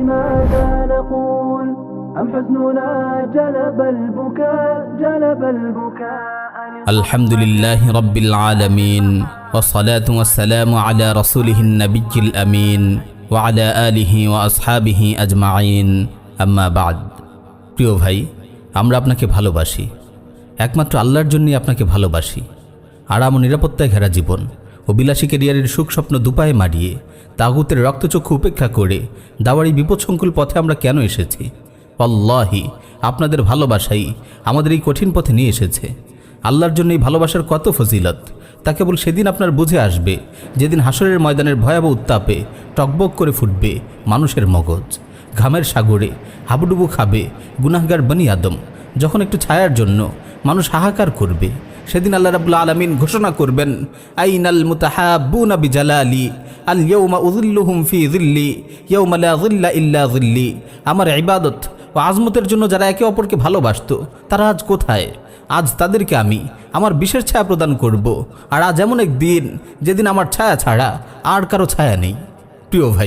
ماذا نقول أم حزننا جلب البكاء الحمد لله رب العالمين والصلاة والسلام على رسوله النبي الأمين وعلى آله وأصحابه أجمعين أما بعد প্রিয় ভাই, আমরা আপনাকে ভালোবাসি, একমাত্র আল্লাহর জন্যই আপনাকে ভালোবাসি। আরাম ও নিরাপত্তায় ঘেরা জীবন ও বিলাসী ক্যারিয়ারের সুখ স্বপ্ন দুপায়ে মারিয়ে তাগুতের রক্তচক্ষু উপেক্ষা করে দাওয়ারি বিপদসংকুল পথে আমরা কেন এসেছি? আল্লাহি, আপনাদের ভালোবাসাই আমাদের এই কঠিন পথে নিয়ে এসেছে। আল্লাহর জন্য এই ভালোবাসার কত ফজিলত তা কেবল সেদিন আপনার বুঝে আসবে, যেদিন হাসরের ময়দানের ভয়াবহ উত্তাপে টকবক করে ফুটবে মানুষের মগজ। ঘামের সাগরে হাবুডুবু খাবে গুনাহগার বনি আদম। যখন একটু ছায়ার জন্য মানুষ হাহাকার করবে, সেদিন আল্লাহ রাব্বুল আলামিন ঘোষণা করবেন, আইনাল মুতাহাব্বুনা বিজালালি আল ইয়াউমা উযিল্লুহুম ফি যিল্লি ইয়াউমা লা যিল্লা ইল্লা যিল্লি। আমার ইবাদত ও আজমতের জন্য যারা একে অপরকে ভালোবাসতো, তারা আজ কোথায়? আজ তাদেরকে আমি আমার বিশেষ ছায়া প্রদান করব। আর আজ এমন এক দিন যেদিন আমার ছায়া ছাড়া আর কারো ছায়া নেই। প্রিয় ভাই,